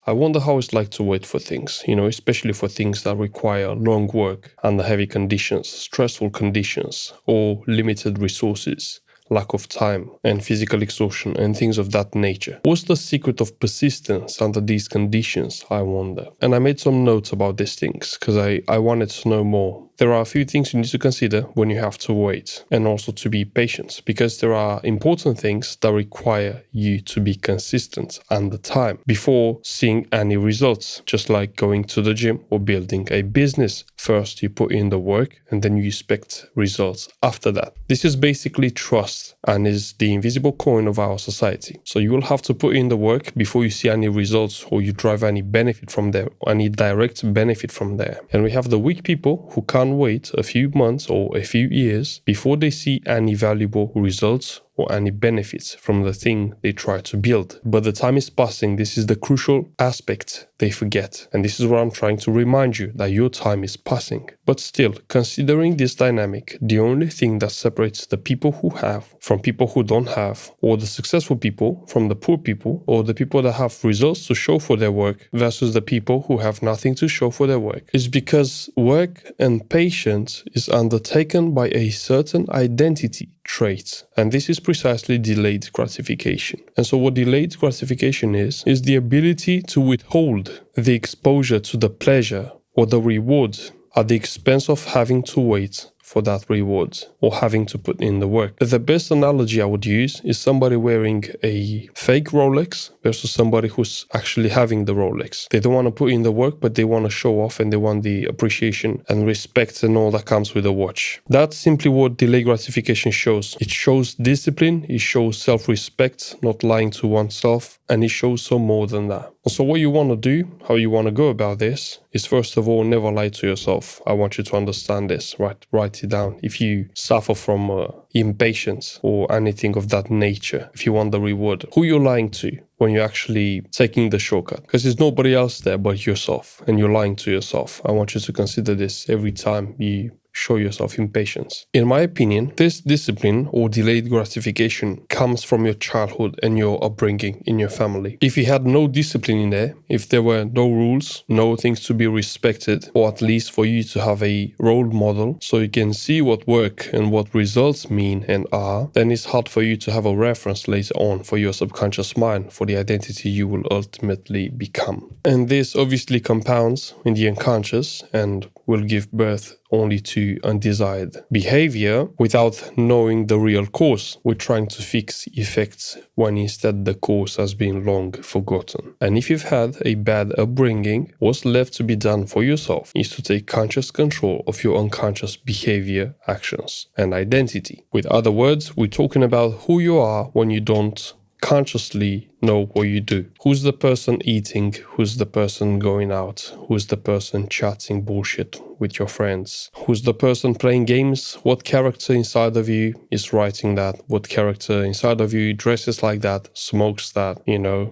I wonder how it's like to wait for things, especially for things that require long work under heavy conditions, stressful conditions, or limited resources, lack of time, and physical exhaustion, and things of that nature. What's the secret of persistence under these conditions, I wonder? And I made some notes about these things because I wanted to know more. There are a few things you need to consider when you have to wait, and also to be patient, because there are important things that require you to be consistent under time before seeing any results, just like going to the gym or building a business. First, you put in the work, and then you expect results after that. This is basically trust, and is the invisible coin of our society. So you will have to put in the work before you see any results, or you drive any benefit from there, any direct benefit from there. And we have the weak people who can't wait a few months or a few years before they see any valuable results or any benefits from the thing they try to build. But the time is passing. This is the crucial aspect they forget. And this is what I'm trying to remind you, that your time is passing. But still, considering this dynamic, the only thing that separates the people who have from people who don't have, or the successful people from the poor people, or the people that have results to show for their work versus the people who have nothing to show for their work, is because work and patience is undertaken by a certain identity trait. And this is precisely delayed gratification. And so what delayed gratification is the ability to withhold the exposure to the pleasure or the reward at the expense of having to wait for that reward or having to put in the work. The best analogy I would use is somebody wearing a fake Rolex versus somebody who's actually having the Rolex. They don't want to put in the work, but they want to show off, and they want the appreciation and respect and all that comes with a watch. That's simply what delayed gratification shows. It shows discipline, it shows self-respect, not lying to oneself, and it shows some more than that. So what you want to do, how you want to go about this, is first of all, never lie to yourself. I want you to understand this. Write it down. If you suffer from impatience or anything of that nature, if you want the reward, who you're lying to when you're actually taking the shortcut, because there's nobody else there but yourself, and you're lying to yourself. I want you to consider this every time you show yourself impatience. In my opinion, this discipline or delayed gratification comes from your childhood and your upbringing in your family. If you had no discipline in there, if there were no rules, no things to be respected, or at least for you to have a role model so you can see what work and what results mean and are, then it's hard for you to have a reference later on for your subconscious mind, for the identity you will ultimately become. And this obviously compounds in the unconscious and will give birth only to undesired behavior without knowing the real cause. We're trying to fix effects when instead the cause has been long forgotten. And if you've had a bad upbringing, what's left to be done for yourself is to take conscious control of your unconscious behavior, actions, and identity. With other words, we're talking about who you are when you don't consciously know what you do. Who's the person eating? Who's the person going out? Who's the person chatting bullshit with your friends? Who's the person playing games? What character inside of you is writing that? What character inside of you dresses like that, smokes that,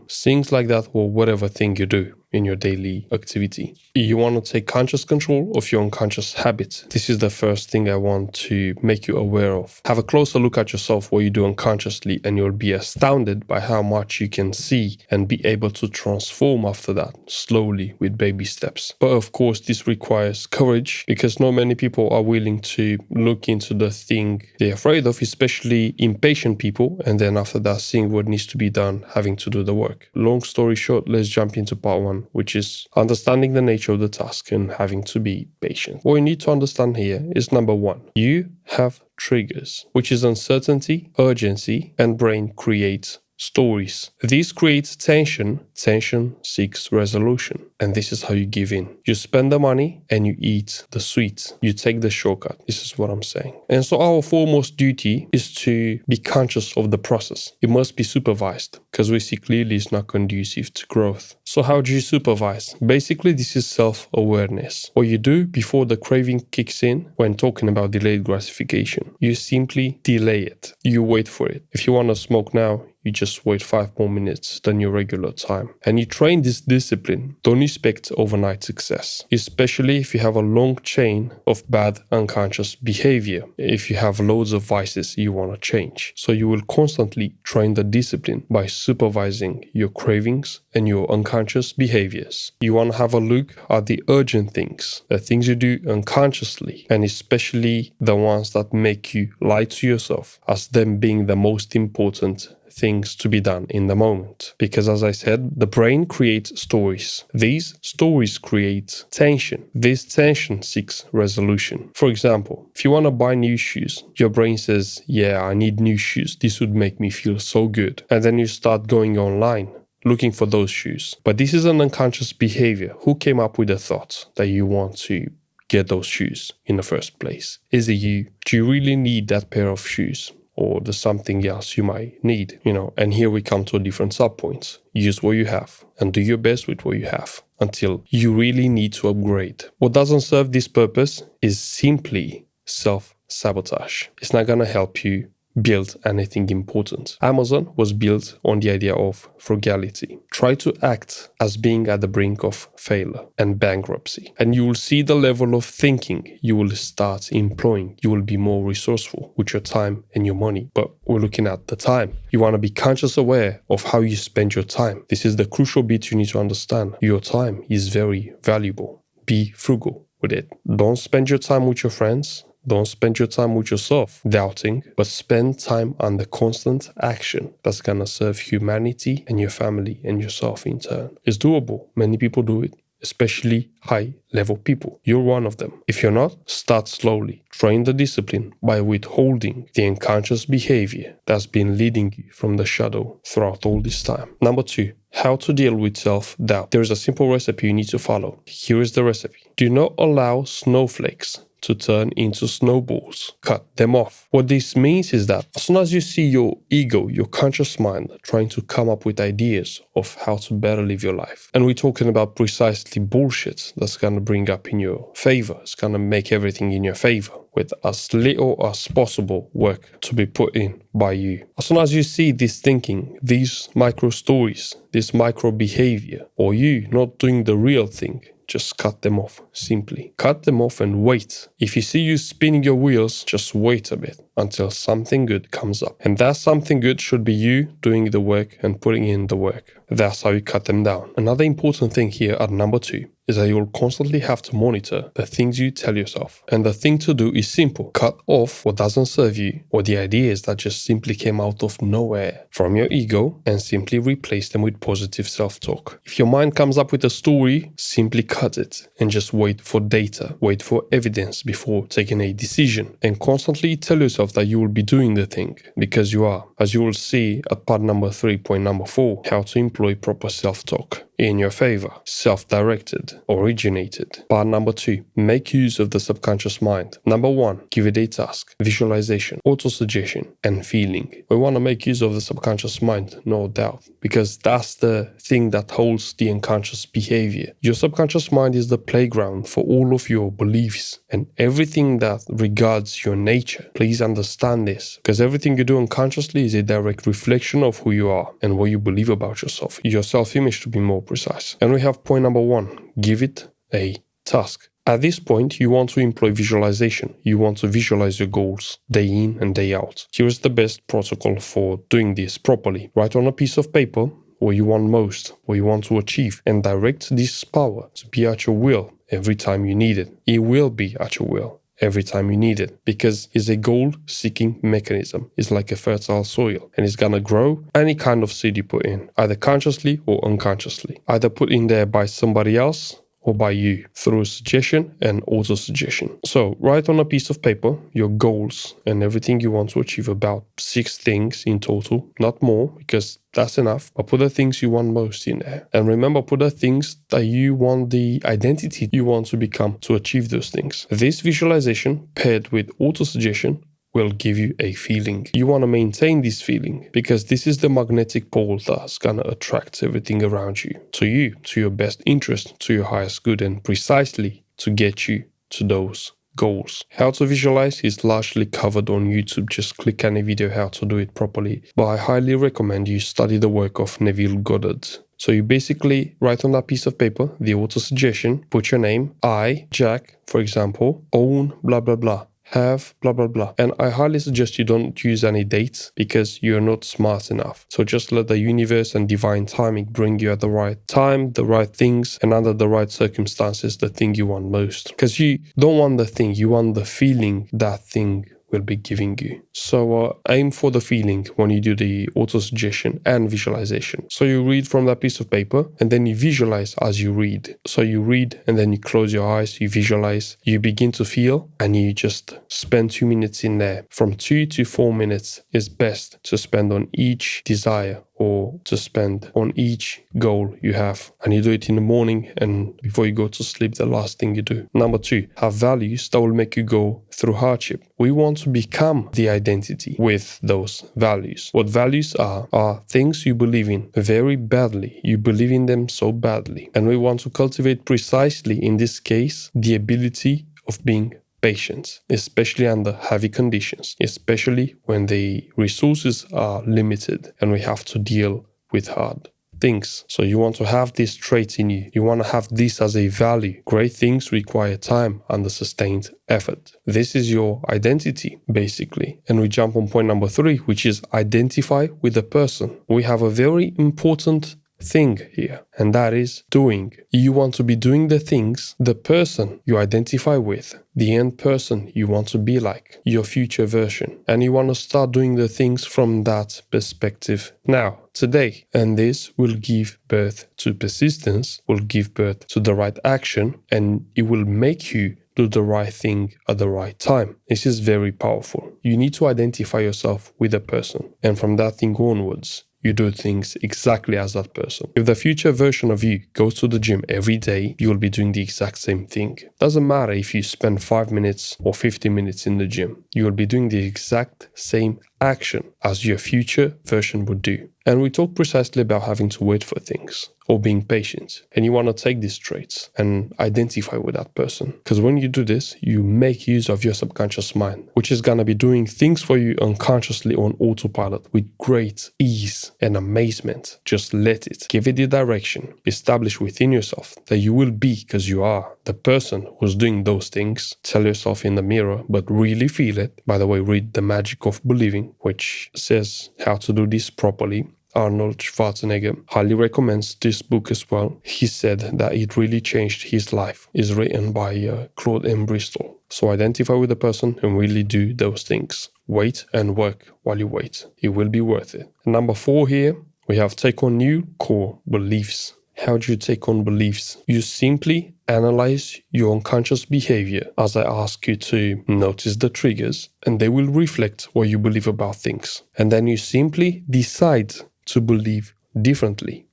sings like that, or whatever thing you do in your daily activity. You want to take conscious control of your unconscious habits. This is the first thing I want to make you aware of. Have a closer look at yourself, what you do unconsciously, and you'll be astounded by how much you can see and be able to transform after that, slowly with baby steps. But of course, this requires courage, because not many people are willing to look into the thing they're afraid of, especially impatient people, and then after that, seeing what needs to be done, having to do the work. Long story short, let's jump into part 1. Which is understanding the nature of the task and having to be patient. What you need to understand here is number 1, you have triggers, which is uncertainty, urgency, and brain creates stories. These create tension. Tension seeks resolution. And this is how you give in. You spend the money and you eat the sweet. You take the shortcut. This is what I'm saying. And so our foremost duty is to be conscious of the process. It must be supervised, because we see clearly it's not conducive to growth. So how do you supervise? Basically, this is self-awareness. What you do before the craving kicks in when talking about delayed gratification, you simply delay it. You wait for it. If you want to smoke now, you just wait 5 more minutes than your regular time. And you train this discipline. Don't expect overnight success, especially if you have a long chain of bad unconscious behavior, if you have loads of vices you want to change. So you will constantly train the discipline by supervising your cravings and your unconscious behaviors. You want to have a look at the urgent things, the things you do unconsciously, and especially the ones that make you lie to yourself as them being the most important things to be done in the moment. Because as I said, the brain creates stories. These stories create tension. This tension seeks resolution. For example, if you want to buy new shoes, your brain says, yeah, I need new shoes. This would make me feel so good. And then you start going online looking for those shoes. But this is an unconscious behavior. Who came up with the thought that you want to get those shoes in the first place? Is it you? Do you really need that pair of shoes? Or there's something else you might need, and here we come to a different subpoints. Use what you have and do your best with what you have until you really need to upgrade. What doesn't serve this purpose is simply self-sabotage. It's not going to help you build anything important. Amazon was built on the idea of frugality. Try to act as being at the brink of failure and bankruptcy, and you will see the level of thinking you will start employing. You will be more resourceful with your time and your money. But we're looking at the time. You want to be conscious aware of how you spend your time. This is the crucial bit you need to understand. Your time is very valuable. Be frugal with it. Don't spend your time with your friends. Don't spend your time with yourself doubting, but spend time on the constant action that's going to serve humanity and your family and yourself in turn. It's doable. Many people do it, especially high-level people. You're one of them. If you're not, start slowly. Train the discipline by withholding the unconscious behavior that's been leading you from the shadow throughout all this time. Number 2. How to deal with self-doubt. There is a simple recipe you need to follow. Here is the recipe. Do not allow snowflakes to turn into snowballs. Cut them off. What this means is that as soon as you see your ego, your conscious mind, trying to come up with ideas of how to better live your life, and we're talking about precisely bullshit that's going to bring up in your favor, it's going to make everything in your favor, with as little as possible work to be put in by you. As soon as you see this thinking, these micro stories, this micro behavior, or you not doing the real thing, just cut them off. Simply cut them off and wait. If you see you spinning your wheels, just wait a bit until something good comes up. And that something good should be you doing the work and putting in the work. That's how you cut them down. Another important thing here at number 2 is that you'll constantly have to monitor the things you tell yourself. And the thing to do is simple. Cut off what doesn't serve you or the ideas that just simply came out of nowhere from your ego and simply replace them with positive self-talk. If your mind comes up with a story, simply cut it and just wait for data, wait for evidence before taking a decision, and constantly tell yourself that you will be doing the thing because you are. As you will see at part number 3, point number 4, how to employ proper self-talk in your favor. Self-directed, originated. Part number 2, make use of the subconscious mind. Number 1, give it a task. Visualization, autosuggestion, and feeling. We want to make use of the subconscious mind, no doubt, because that's the thing that holds the unconscious behavior. Your subconscious mind is the playground for all of your beliefs and everything that regards your nature. Please understand this, because everything you do unconsciously is a direct reflection of who you are and what you believe about yourself. Your self-image, to be more precise. And we have point number 1, give it a task. At this point, you want to employ visualization. You want to visualize your goals day in and day out. Here's the best protocol for doing this properly. Write on a piece of paper what you want most, what you want to achieve, and direct this power to be at your will every time you need it. It will be at your will every time you need it, because it's a goal-seeking mechanism. It's like a fertile soil, and it's gonna grow any kind of seed you put in, either consciously or unconsciously, either put in there by somebody else or by you through suggestion and auto-suggestion. So write on a piece of paper your goals and everything you want to achieve, about 6 things in total, not more, because that's enough, but put the things you want most in there. And remember, put the things that you want, the identity you want to become to achieve those things. This visualization paired with auto-suggestion will give you a feeling. You want to maintain this feeling because this is the magnetic pole that's going to attract everything around you, to your best interest, to your highest good, and precisely to get you to those goals. How to visualize is largely covered on YouTube. Just click any video how to do it properly. But I highly recommend you study the work of Neville Goddard. So you basically write on that piece of paper the auto-suggestion, put your name, I, Jack, for example, own blah blah blah, have blah blah blah. And I highly suggest you don't use any dates because you're not smart enough. So just let the universe and divine timing bring you at the right time, the right things, and under the right circumstances, the thing you want most. Because you don't want the thing, you want the feeling that thing will be giving you. So aim for the feeling when you do the auto-suggestion and visualization. So you read from that piece of paper and then you visualize as you read. So you read and then you close your eyes, you visualize, you begin to feel, and you just spend 2 minutes in there. From 2 to 4 minutes is best to spend on each desire or to spend on each goal you have. And you do it in the morning and before you go to sleep, the last thing you do. Number 2, have values that will make you go through hardship. We want to become the identity with those values. What values are things you believe in very badly. You believe in them so badly. And we want to cultivate precisely, in this case, the ability of being patient, especially under heavy conditions, especially when the resources are limited and we have to deal with hard things. So you want to have this trait in you. You want to have this as a value. Great things require time and a sustained effort. This is your identity, basically. And we jump on point number 3, which is identify with a person. We have a very important thing here, and that is doing. You want to be doing the things the person you identify with, the end person you want to be like, your future version, and you want to start doing the things from that perspective now, today. And this will give birth to persistence, will give birth to the right action, and it will make you do the right thing at the right time. This is very powerful. You need to identify yourself with a person, and from that thing onwards, you do things exactly as that person. If the future version of you goes to the gym every day, you will be doing the exact same thing. Doesn't matter if you spend 5 minutes or 50 minutes in the gym. You will be doing the exact same action as your future version would do. And we talk precisely about having to wait for things or being patient. And you want to take these traits and identify with that person. Because when you do this, you make use of your subconscious mind, which is going to be doing things for you unconsciously on autopilot with great ease and amazement. Just let it. Give it the direction. Establish within yourself that you will be, because you are, the person who's doing those things. Tell yourself in the mirror, but really feel it. By the way, read The Magic of Believing, which says how to do this properly. Arnold Schwarzenegger highly recommends this book as well. He said that it really changed his life. It's written by Claude M. Bristol. So identify with the person and really do those things. Wait and work while you wait. It will be worth it. And number 4 here, we have take on new core beliefs. How do you take on beliefs? You simply analyze your unconscious behavior as I ask you to notice the triggers, and they will reflect what you believe about things. And then you simply decide to believe differently.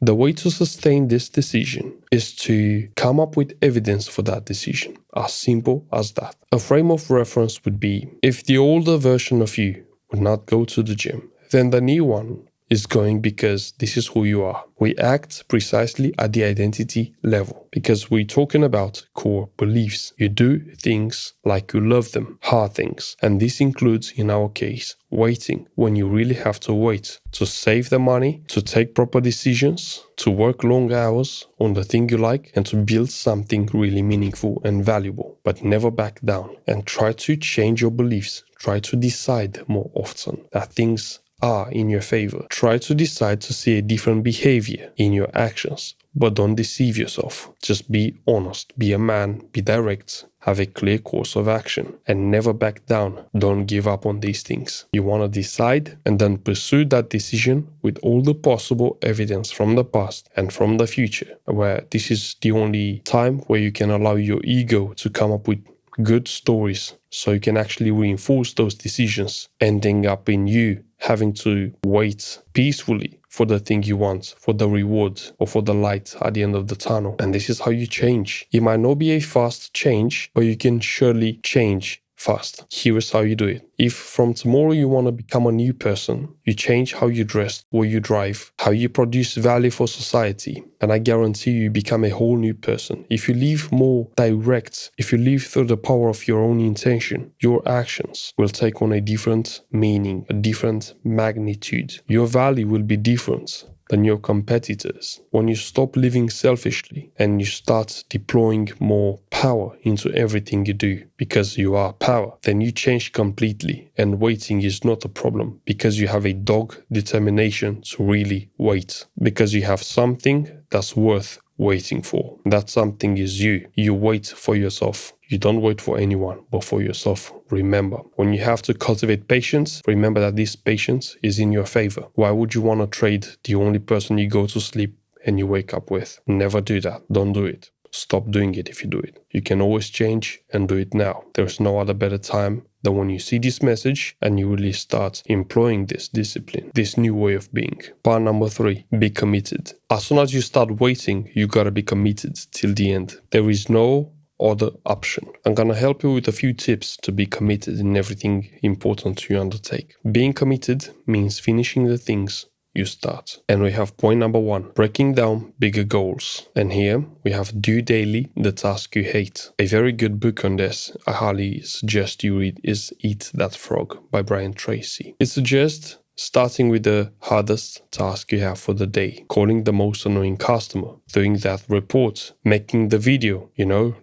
The way to sustain this decision is to come up with evidence for that decision. As simple as that. A frame of reference would be, if the older version of you would not go to the gym, then the new one is going because this is who you are. We act precisely at the identity level because we're talking about core beliefs. You do things like you love them, hard things. And this includes, in our case, waiting when you really have to wait, to save the money, to take proper decisions, to work long hours on the thing you like, and to build something really meaningful and valuable. But never back down and try to change your beliefs. Try to decide more often that things are in your favor. Try to decide to see a different behavior in your actions, but don't deceive yourself. Just be honest, be a man, be direct, have a clear course of action, and never back down. Don't give up on these things. You want to decide and then pursue that decision with all the possible evidence from the past and from the future, where this is the only time where you can allow your ego to come up with good stories so you can actually reinforce those decisions, ending up in you having to wait peacefully for the thing you want, for the reward or for the light at the end of the tunnel. And this is how you change. It might not be a fast change, but you can surely change fast. Here is how you do it. If from tomorrow you want to become a new person, you change how you dress, where you drive, how you produce value for society, and I guarantee you become a whole new person. If you live more direct, if you live through the power of your own intention, your actions will take on a different meaning, a different magnitude. Your value will be different than your competitors. When you stop living selfishly and you start deploying more power into everything you do because you are power, then you change completely, and waiting is not a problem because you have a dog determination to really wait, because you have something that's worth waiting for. That something is you. You wait for yourself. You don't wait for anyone, but for yourself. Remember, when you have to cultivate patience, remember that this patience is in your favor. Why would you want to trade the only person you go to sleep and you wake up with? Never do that. Don't do it. Stop doing it if you do it. You can always change and do it now. There's no other better time than when you see this message and you really start employing this discipline, this new way of being. Part number 3, be committed. As soon as you start waiting, you gotta be committed till the end. There is no other option. I'm gonna help you with a few tips to be committed in everything important you undertake. Being committed means finishing the things you start. And we have point number 1, breaking down bigger goals. And here we have do daily the task you hate. A very good book on this I highly suggest you read is Eat That Frog by Brian Tracy. It suggests starting with the hardest task you have for the day, calling the most annoying customer, doing that report, making the video,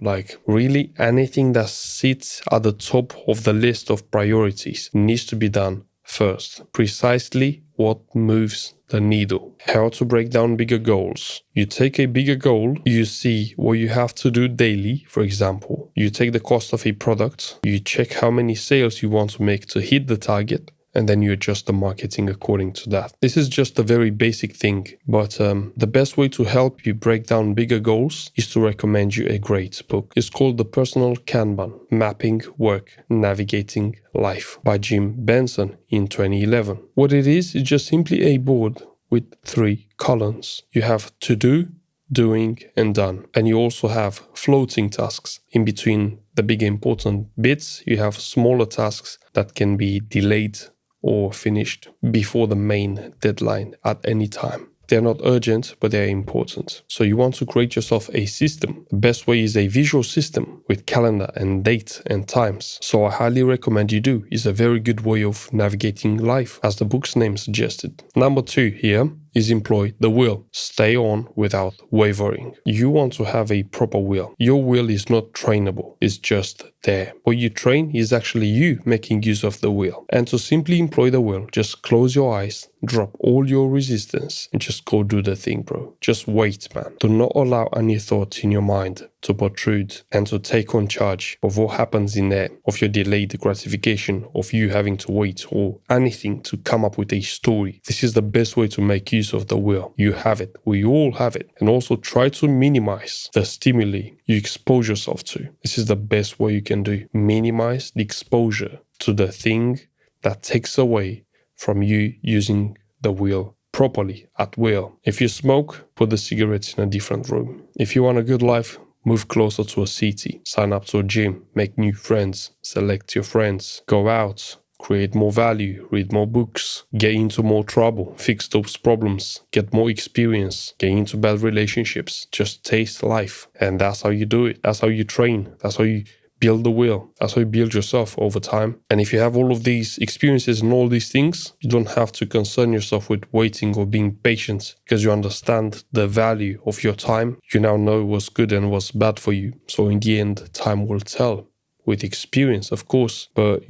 like really anything that sits at the top of the list of priorities needs to be done first. Precisely what moves the needle. How to break down bigger goals. You take a bigger goal, you see what you have to do daily, for example. You take the cost of a product, you check how many sales you want to make to hit the target, and then you adjust the marketing according to that. This is just a very basic thing, but the best way to help you break down bigger goals is to recommend you a great book. It's called The Personal Kanban, Mapping Work, Navigating Life by Jim Benson in 2011. What it is just simply a board with 3 columns. You have to do, doing, and done. And you also have floating tasks. In between the big important bits, you have smaller tasks that can be delayed or finished before the main deadline at any time. They're not urgent, but they're important. So you want to create yourself a system. The best way is a visual system with calendar and date and times. So I highly recommend you do. It's a very good way of navigating life, as the book's name suggested. Number 2 here is employ the will. Stay on without wavering. You want to have a proper will. Your will is not trainable. It's just there. What you train is actually you making use of the will. And to simply employ the will, just close your eyes, drop all your resistance, and just go do the thing, bro. Just wait, man. Do not allow any thoughts in your mind to protrude and to take on charge of what happens in there, of your delayed gratification, of you having to wait, or anything to come up with a story. This is the best way to make use of the will. You have it. We all have it. And also try to minimize the stimuli you expose yourself to. This is the best way you can do. Minimize the exposure to the thing that takes away from you using the will properly at will. If you smoke, put the cigarettes in a different room. If you want a good life, move closer to a city, sign up to a gym, make new friends, select your friends, go out, create more value, read more books, get into more trouble, fix those problems, get more experience, get into bad relationships, just taste life. And that's how you do it. That's how you train. That's how you build the will. That's how you build yourself over time. And if you have all of these experiences and all these things, you don't have to concern yourself with waiting or being patient, because you understand the value of your time. You now know what's good and what's bad for you. So in the end, time will tell. With experience, of course. But,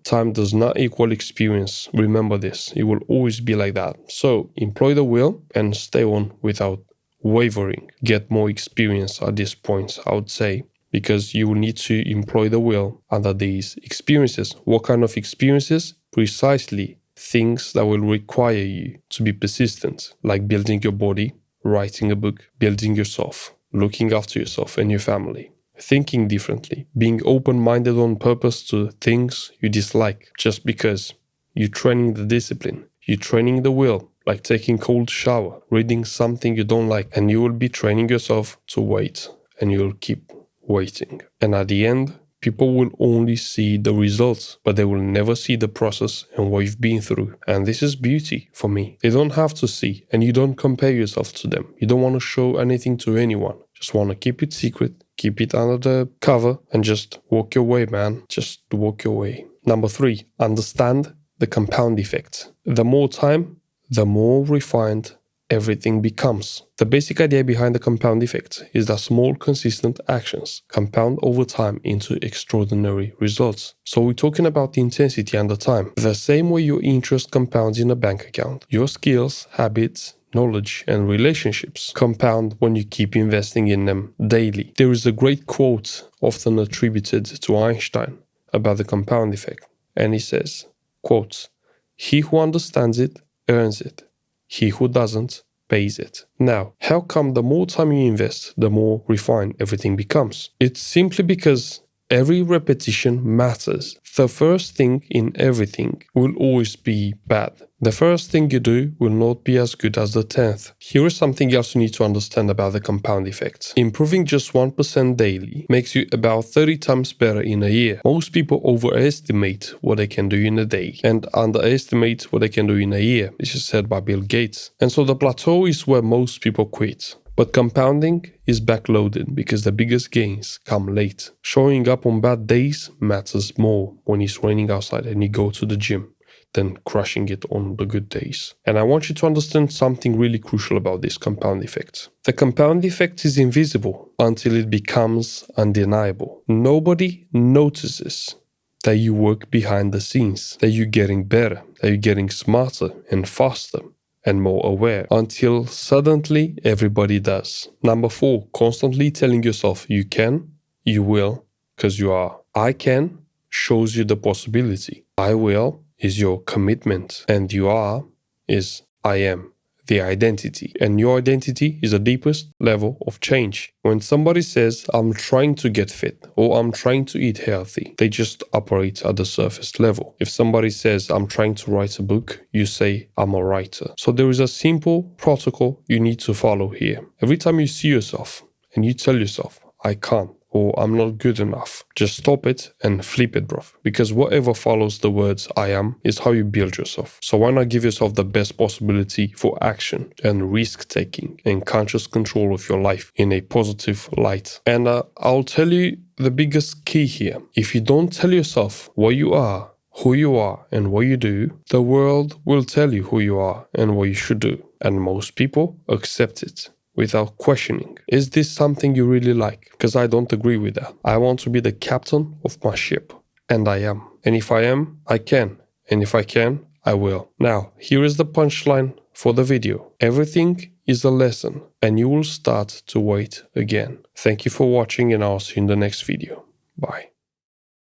time does not equal experience. Remember this. It will always be like that. So employ the will and stay on without wavering. Get more experience at this point, I would say, because you will need to employ the will under these experiences. What kind of experiences? Precisely things that will require you to be persistent, like building your body, writing a book, building yourself, looking after yourself and your family, thinking differently, being open-minded on purpose to things you dislike, just because you're training the discipline, you're training the will, like taking cold shower, reading something you don't like, and you will be training yourself to wait, and you'll keep waiting. And at the end, People will only see the results, but they will never see the process and what you've been through. And this is beauty for me. They don't have to see, and you don't compare yourself to them. You don't want to show anything to anyone. Just want to keep it secret, keep it under the cover, and just walk your way, man. Just walk your way. Number 3, understand the compound effect. The more time, the more refined everything becomes. The basic idea behind the compound effect is that small, consistent actions compound over time into extraordinary results. So we're talking about the intensity and the time. The same way your interest compounds in a bank account, your skills, habits, knowledge, and relationships compound when you keep investing in them daily. There is a great quote often attributed to Einstein about the compound effect, and he says, quote, "He who understands it earns it. He who doesn't pays it." Now, how come the more time you invest, the more refined everything becomes? It's simply because every repetition matters. The first thing in everything will always be bad. The first thing you do will not be as good as the 10th. Here is something else you need to understand about the compound effect. Improving just 1% daily makes you about 30 times better in a year. Most people overestimate what they can do in a day and underestimate what they can do in a year. This is said by Bill Gates. And so the plateau is where most people quit. But compounding is backloaded because the biggest gains come late. Showing up on bad days matters more when it's raining outside and you go to the gym than crushing it on the good days. And I want you to understand something really crucial about this compound effect. The compound effect is invisible until it becomes undeniable. Nobody notices that you work behind the scenes, that you're getting better, that you're getting smarter and faster and more aware, until suddenly everybody does. Number 4, constantly telling yourself you can, you will, because you are. I can shows you the possibility. I will is your commitment, and you are is I am, the identity. And your identity is the deepest level of change. When somebody says, I'm trying to get fit or I'm trying to eat healthy, they just operate at the surface level. If somebody says, I'm trying to write a book, you say, I'm a writer. So there is a simple protocol you need to follow here. Every time you see yourself and you tell yourself, I can't, or I'm not good enough, just stop it and flip it, bro. Because whatever follows the words I am is how you build yourself. So why not give yourself the best possibility for action and risk-taking and conscious control of your life in a positive light? And I'll tell you the biggest key here. If you don't tell yourself what you are, who you are, and what you do, the world will tell you who you are and what you should do. And most people accept it without questioning. Is this something you really like? Because I don't agree with that. I want to be the captain of my ship. And I am. And if I am, I can. And if I can, I will. Now, here is the punchline for the video. Everything is a lesson, and you will start to wait again. Thank you for watching, and I'll see you in the next video. Bye.